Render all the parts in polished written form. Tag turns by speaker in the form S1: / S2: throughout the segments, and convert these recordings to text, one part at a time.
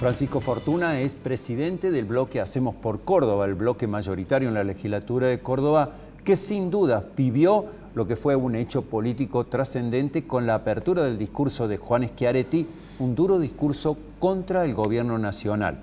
S1: Francisco Fortuna es presidente del bloque Hacemos por Córdoba, el bloque mayoritario en la legislatura de Córdoba, que sin duda vivió lo que fue un hecho político trascendente con la apertura del discurso de Juan Schiaretti, un duro discurso contra el gobierno nacional.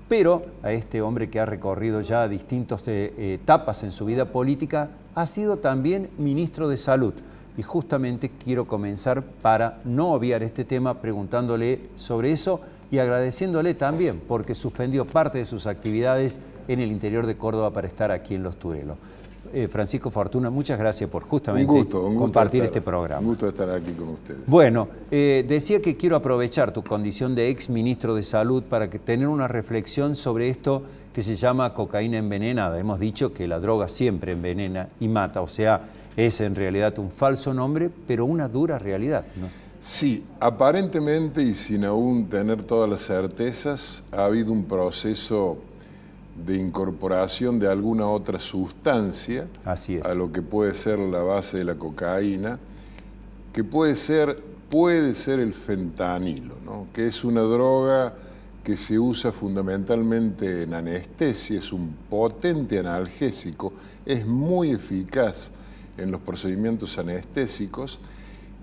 S1: Pero a este hombre que ha recorrido ya distintas etapas en su vida política, ha sido también ministro de Salud. Y justamente quiero comenzar, para no obviar este tema, preguntándole sobre eso y agradeciéndole también porque suspendió parte de sus actividades en el interior de Córdoba para estar aquí en Los Turelos. Francisco Fortuna, muchas gracias por justamente
S2: un gusto
S1: compartir este programa.
S2: Un gusto estar aquí con ustedes.
S1: Bueno, decía que quiero aprovechar tu condición de ex ministro de Salud para tener una reflexión sobre esto que se llama cocaína envenenada. Hemos dicho que la droga siempre envenena y mata, o sea, es en realidad un falso nombre, pero una dura realidad, ¿no?
S2: Sí, aparentemente y sin aún tener todas las certezas, ha habido un proceso de incorporación de alguna otra sustancia a lo que puede ser la base de la cocaína, que puede ser el fentanilo, ¿no? Que es una droga que se usa fundamentalmente en anestesia, es un potente analgésico, es muy eficaz en los procedimientos anestésicos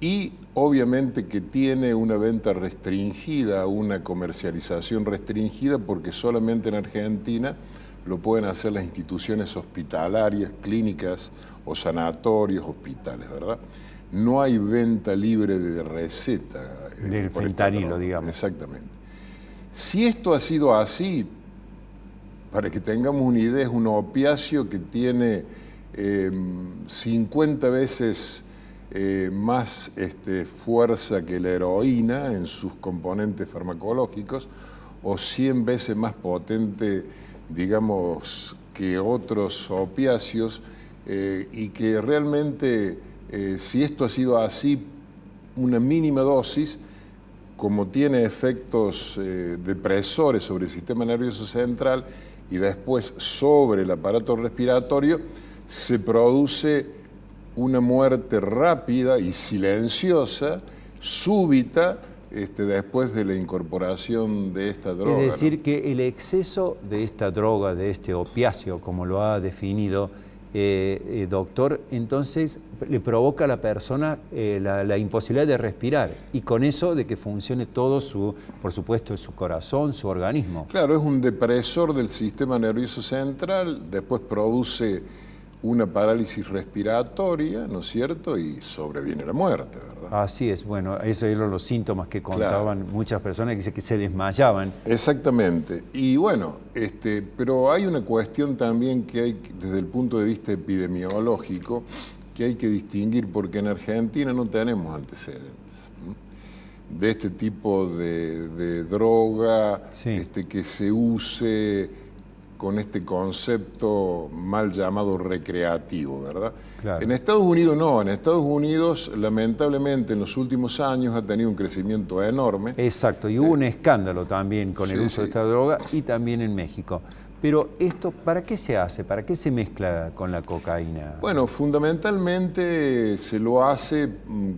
S2: y obviamente que tiene una venta restringida, una comercialización restringida, porque solamente en Argentina lo pueden hacer las instituciones hospitalarias, clínicas o sanatorios, hospitales, ¿verdad? No hay venta libre de receta.
S1: Del fentanilo, digamos.
S2: Exactamente. Si esto ha sido así, para que tengamos una idea, es un opiáceo que tiene 50 veces más fuerza que la heroína en sus componentes farmacológicos, o 100 veces más potente, digamos, que otros opiáceos, y que realmente, si esto ha sido así, una mínima dosis, como tiene efectos depresores sobre el sistema nervioso central y después sobre el aparato respiratorio, se produce una muerte rápida y silenciosa, súbita, después de la incorporación de esta droga.
S1: Es decir,
S2: ¿no?
S1: que el exceso de esta droga, de este opiáceo, como lo ha definido, doctor, entonces le provoca a la persona la imposibilidad de respirar, y con eso de que funcione todo por supuesto, su corazón, su organismo.
S2: Claro, es un depresor del sistema nervioso central, después produce una parálisis respiratoria, ¿no es cierto? Y sobreviene la muerte, ¿verdad?
S1: Así es, bueno, esos eran los síntomas que contaban muchas personas, que dicen que se desmayaban.
S2: Exactamente. Y bueno, pero hay una cuestión también que hay, desde el punto de vista epidemiológico, que hay que distinguir, porque en Argentina no tenemos antecedentes de este tipo de droga, que se use con este concepto mal llamado recreativo, ¿verdad?
S1: Claro.
S2: En Estados Unidos no, en Estados Unidos lamentablemente en los últimos años ha tenido un crecimiento enorme.
S1: Exacto, y hubo un escándalo también con el uso de esta droga, y también en México. Pero esto, ¿para qué se hace? ¿Para qué se mezcla con la cocaína?
S2: Bueno, fundamentalmente se lo hace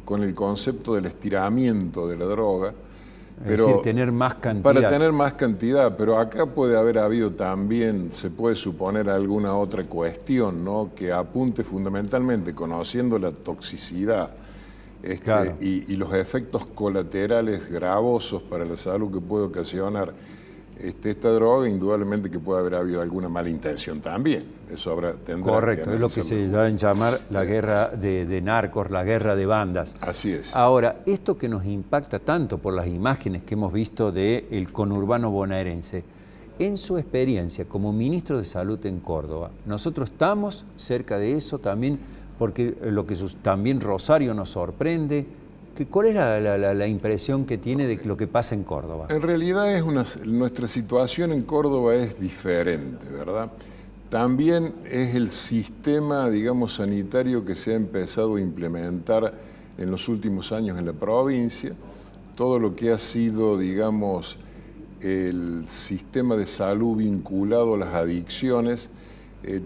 S2: con el concepto del estiramiento de la droga.
S1: Es decir, tener más cantidad.
S2: Para tener más cantidad, pero acá puede haber habido también, se puede suponer alguna otra cuestión, ¿no? Que apunte fundamentalmente, conociendo la toxicidad
S1: claro,
S2: y los efectos colaterales gravosos para la salud que puede ocasionar esta droga, indudablemente que puede haber habido alguna mala intención también. Eso tendrá.
S1: Correcto, es lo que se da en llamar la guerra de narcos, la guerra de bandas.
S2: Así es.
S1: Ahora, esto que nos impacta tanto por las imágenes que hemos visto del conurbano bonaerense, en su experiencia como ministro de Salud en Córdoba, nosotros estamos cerca de eso también, porque también Rosario nos sorprende. ¿Cuál es la impresión que tiene de lo que pasa en Córdoba?
S2: En realidad nuestra situación en Córdoba es diferente, ¿verdad? También es el sistema, digamos, sanitario que se ha empezado a implementar en los últimos años en la provincia. Todo lo que ha sido, digamos, el sistema de salud vinculado a las adicciones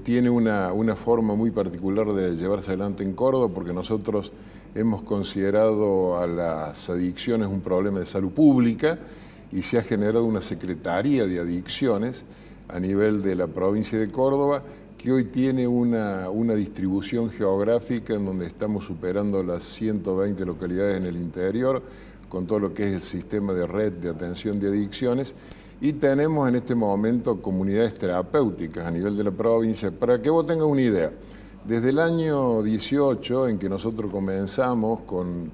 S2: tiene una forma muy particular de llevarse adelante en Córdoba, porque nosotros hemos considerado a las adicciones un problema de salud pública y se ha generado una secretaría de adicciones a nivel de la provincia de Córdoba, que hoy tiene una distribución geográfica en donde estamos superando las 120 localidades en el interior, con todo lo que es el sistema de red de atención de adicciones, y tenemos en este momento comunidades terapéuticas a nivel de la provincia. Para que vos tengas una idea, desde el año 18, en que nosotros comenzamos con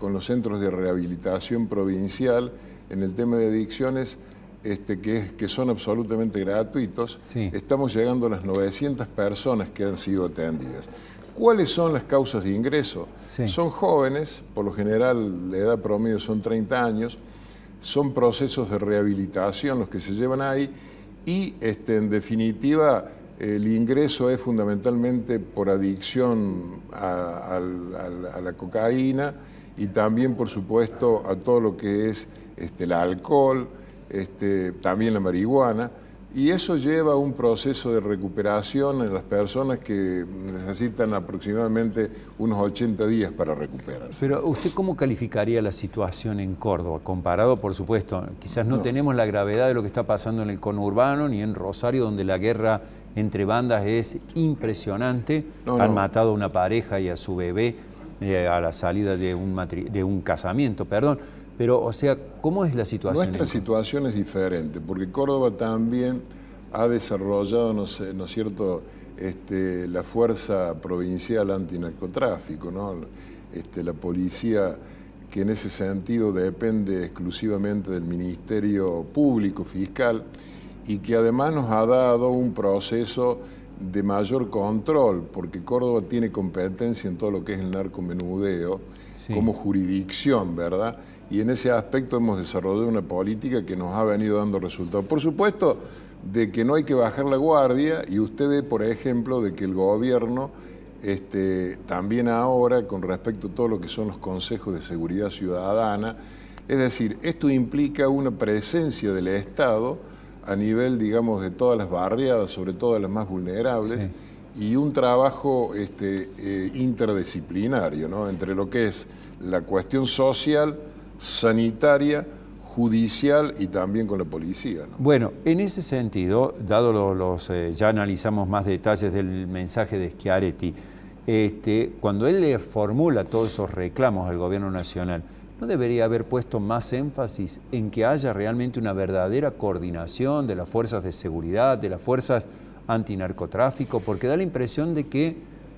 S2: los centros de rehabilitación provincial en el tema de adicciones, que son absolutamente gratuitos, sí, estamos llegando a las 900 personas que han sido atendidas. ¿Cuáles son las causas de ingreso? Sí. Son jóvenes, por lo general la edad promedio son 30 años, son procesos de rehabilitación los que se llevan ahí y en definitiva el ingreso es fundamentalmente por adicción a la cocaína y también por supuesto a todo lo que es el alcohol, también la marihuana, y eso lleva a un proceso de recuperación en las personas que necesitan aproximadamente unos 80 días para recuperarse.
S1: Pero ¿usted cómo calificaría la situación en Córdoba? Comparado, por supuesto, quizás no tenemos la gravedad de lo que está pasando en el conurbano ni en Rosario, donde la guerra entre bandas es impresionante. Han matado a una pareja y a su bebé a la salida de un casamiento, perdón. Pero, o sea, ¿cómo es la situación?
S2: Nuestra situación es diferente, porque Córdoba también ha desarrollado, ¿no es cierto?, la fuerza provincial antinarcotráfico, ¿no? La policía, que en ese sentido depende exclusivamente del Ministerio Público Fiscal y que además nos ha dado un proceso de mayor control, porque Córdoba tiene competencia en todo lo que es el narcomenudeo, sí, como jurisdicción, ¿verdad? Y en ese aspecto hemos desarrollado una política que nos ha venido dando resultados. Por supuesto, de que no hay que bajar la guardia, y usted ve, por ejemplo, de que el gobierno, también ahora, con respecto a todo lo que son los consejos de seguridad ciudadana, es decir, esto implica una presencia del Estado a nivel, digamos, de todas las barriadas, sobre todo de las más vulnerables, sí, y un trabajo interdisciplinario, ¿no?, entre lo que es la cuestión social, sanitaria, judicial y también con la policía, ¿no?
S1: Bueno, en ese sentido, dado ya analizamos más detalles del mensaje de Schiaretti, cuando él le formula todos esos reclamos al gobierno nacional, ¿no debería haber puesto más énfasis en que haya realmente una verdadera coordinación de las fuerzas de seguridad, de las fuerzas antinarcotráfico? Porque da la impresión de que,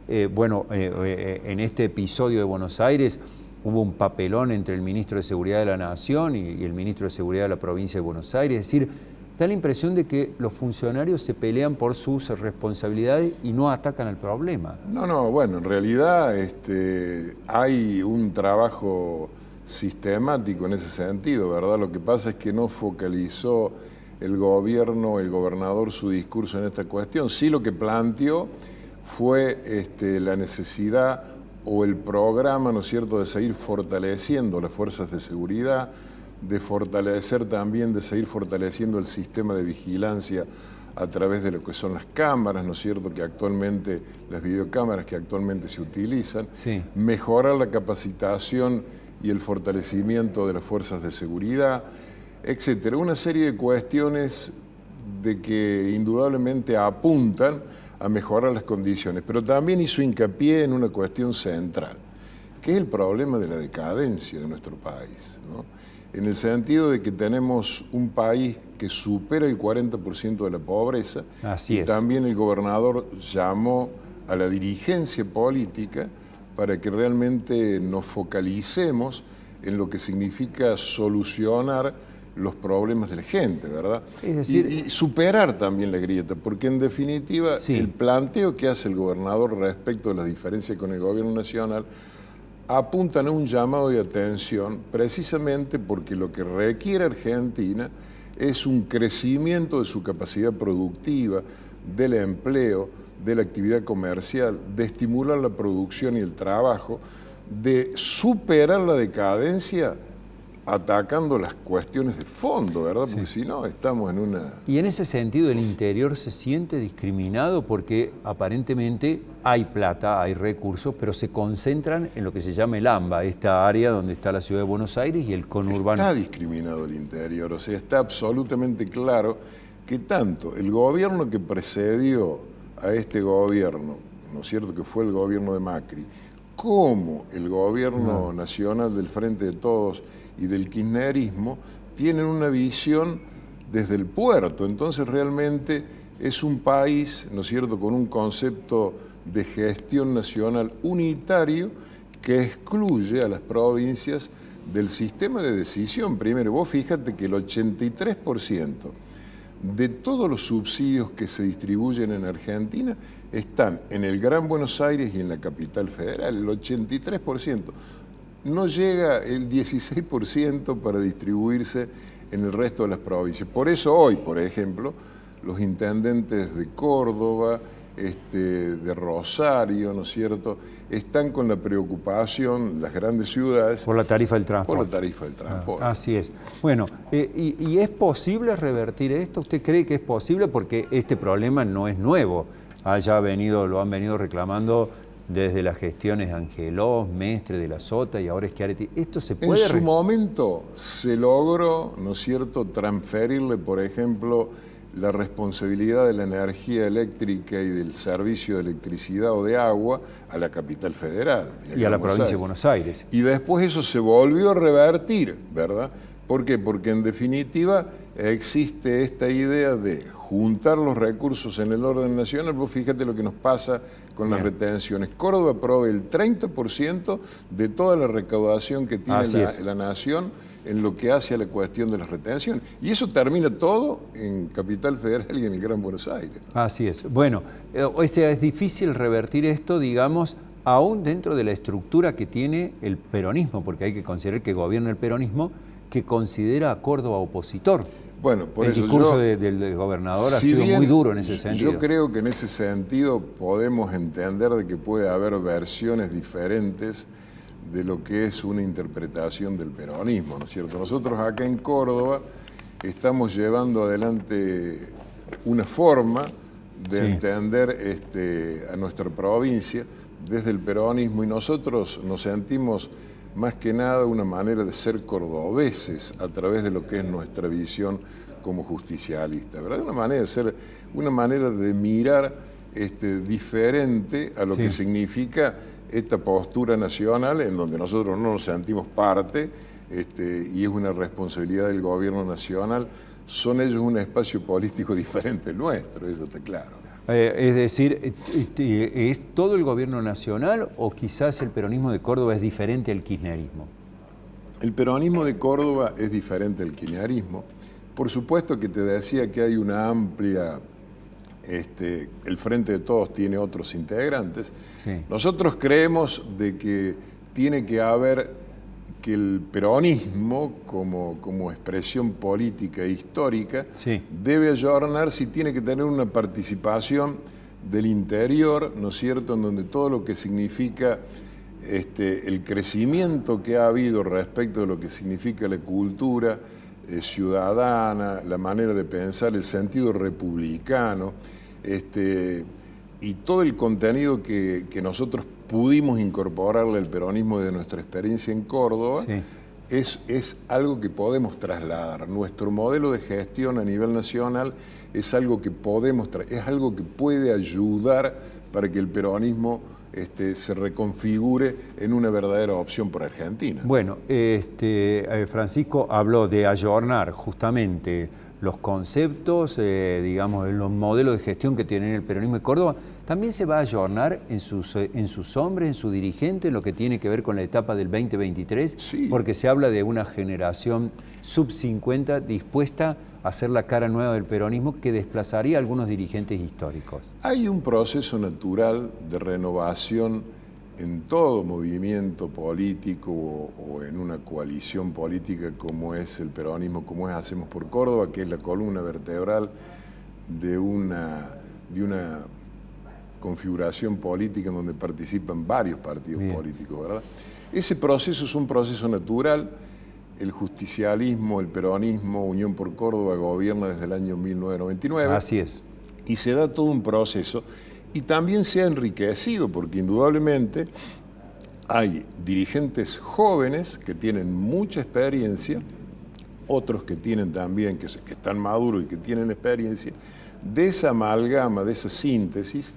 S1: en este episodio de Buenos Aires hubo un papelón entre el ministro de Seguridad de la Nación y el ministro de Seguridad de la provincia de Buenos Aires. Es decir, da la impresión de que los funcionarios se pelean por sus responsabilidades y no atacan al problema.
S2: No, bueno, en realidad hay un trabajo sistemático en ese sentido, ¿verdad? Lo que pasa es que no focalizó el gobierno, el gobernador, su discurso en esta cuestión. Sí, lo que planteó fue la necesidad o el programa, ¿no es cierto?, de seguir fortaleciendo las fuerzas de seguridad, de seguir fortaleciendo el sistema de vigilancia a través de lo que son las cámaras, ¿no es cierto?, las videocámaras que actualmente se utilizan, sí, mejorar la capacitación y el fortalecimiento de las fuerzas de seguridad, etcétera. Una serie de cuestiones de que indudablemente apuntan a mejorar las condiciones, pero también hizo hincapié en una cuestión central, que es el problema de la decadencia de nuestro país, ¿no? En el sentido de que tenemos un país que supera el 40% de la pobreza.
S1: Así es.
S2: También el gobernador llamó a la dirigencia política para que realmente nos focalicemos en lo que significa solucionar los problemas de la gente, ¿verdad? Es decir, y superar también la grieta, porque en definitiva, sí, el planteo que hace el gobernador respecto a las diferencias con el gobierno nacional apuntan a un llamado de atención precisamente porque lo que requiere Argentina es un crecimiento de su capacidad productiva, del empleo, de la actividad comercial, de estimular la producción y el trabajo, de superar la decadencia atacando las cuestiones de fondo, ¿verdad? Porque si no, estamos en una...
S1: Y en ese sentido, el interior se siente discriminado porque aparentemente hay plata, hay recursos, pero se concentran en lo que se llama el AMBA, esta área donde está la ciudad de Buenos Aires y el conurbano.
S2: Está discriminado el interior, o sea, está absolutamente claro que tanto el gobierno que precedió a este gobierno, ¿no es cierto?, que fue el gobierno de Macri, como el gobierno nacional del Frente de Todos y del kirchnerismo, tienen una visión desde el puerto. Entonces realmente es un país, ¿no es cierto?, con un concepto de gestión nacional unitario que excluye a las provincias del sistema de decisión. Primero, vos fíjate que el 83% de todos los subsidios que se distribuyen en Argentina están en el Gran Buenos Aires y en la capital federal, el 83%. No llega el 16% para distribuirse en el resto de las provincias. Por eso hoy, por ejemplo, los intendentes de Córdoba, de Rosario, ¿no es cierto?, están con la preocupación, las grandes ciudades...
S1: Por la tarifa del transporte.
S2: Por la tarifa del transporte.
S1: Así es. Bueno, ¿y es posible revertir esto? ¿Usted cree que es posible? Porque este problema no es nuevo. Lo han venido reclamando desde las gestiones de Angelós, Mestre, de la Sota y ahora Schiaretti. ¿Esto se puede?
S2: En su momento se logró, ¿no es cierto?, transferirle, por ejemplo, la responsabilidad de la energía eléctrica y del servicio de electricidad o de agua a la capital federal.
S1: Y a la provincia de Buenos Aires.
S2: Y después eso se volvió a revertir, ¿verdad? ¿Por qué? Porque en definitiva existe esta idea de juntar los recursos en el orden nacional. Vos fíjate lo que nos pasa con las retenciones. Córdoba provee el 30% de toda la recaudación que tiene la nación en lo que hace a la cuestión de las retenciones. Y eso termina todo en Capital Federal y en el Gran Buenos Aires, ¿no?
S1: Así es. Bueno, o sea, es difícil revertir esto, digamos, aún dentro de la estructura que tiene el peronismo, porque hay que considerar que gobierna el peronismo, que considera a Córdoba opositor.
S2: Bueno, por
S1: el
S2: eso
S1: discurso del gobernador ha sido muy duro en ese sentido.
S2: Yo creo que en ese sentido podemos entender de que puede haber versiones diferentes de lo que es una interpretación del peronismo, ¿no es cierto? Nosotros acá en Córdoba estamos llevando adelante una forma de entender a nuestra provincia desde el peronismo y nosotros nos sentimos más que nada una manera de ser cordobeses a través de lo que es nuestra visión como justicialista, ¿verdad? Una manera de ser, una manera de mirar diferente a lo que significa esta postura nacional en donde nosotros no nos sentimos parte y es una responsabilidad del gobierno nacional. Son ellos un espacio político diferente al nuestro, eso está claro.
S1: Es decir, ¿es todo el gobierno nacional o quizás el peronismo de Córdoba es diferente al kirchnerismo?
S2: El peronismo de Córdoba es diferente al kirchnerismo. Por supuesto que te decía que hay una amplia... el Frente de Todos tiene otros integrantes. Nosotros creemos de que tiene que haber que el peronismo como expresión política e histórica debe ayornarse y tiene que tener una participación del interior, ¿no es cierto?, en donde todo lo que significa el crecimiento que ha habido respecto de lo que significa la cultura ciudadana, la manera de pensar, el sentido republicano, y todo el contenido que nosotros pudimos incorporarle al peronismo de nuestra experiencia en Córdoba, es algo que podemos trasladar. Nuestro modelo de gestión a nivel nacional es algo que podemos es algo que puede ayudar para que el peronismo se reconfigure en una verdadera opción por Argentina.
S1: Bueno, Francisco habló de ayornar justamente los conceptos, digamos, los modelos de gestión que tiene el peronismo de Córdoba. También se va a ayornar en sus hombres, en su dirigente, en lo que tiene que ver con la etapa del 2023, porque se habla de una generación sub-50 dispuesta a hacer la cara nueva del peronismo que desplazaría a algunos dirigentes históricos.
S2: Hay un proceso natural de renovación en todo movimiento político o en una coalición política como es el peronismo, como es Hacemos por Córdoba, que es la columna vertebral de una configuración política en donde participan varios partidos políticos, ¿verdad? Ese proceso es un proceso natural el justicialismo, el peronismo, Unión por Córdoba gobierna desde el año 1999.
S1: Así es.
S2: Y se da todo un proceso y también se ha enriquecido porque indudablemente hay dirigentes jóvenes que tienen mucha experiencia, otros que tienen también, que están maduros y que tienen experiencia. De esa amalgama, de esa síntesis,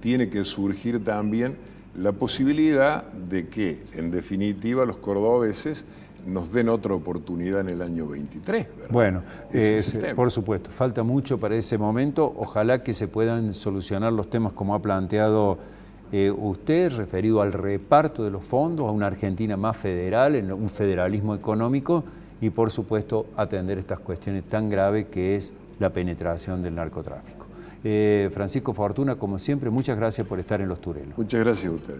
S2: tiene que surgir también la posibilidad de que, en definitiva, los cordobeses nos den otra oportunidad en el año 23, ¿verdad?
S1: Bueno, por supuesto, falta mucho para ese momento. Ojalá que se puedan solucionar los temas como ha planteado usted, referido al reparto de los fondos, a una Argentina más federal, en un federalismo económico y, por supuesto, atender estas cuestiones tan graves que es la penetración del narcotráfico. Francisco Fortuna, como siempre, muchas gracias por estar en Los Turelos.
S2: Muchas gracias a ustedes.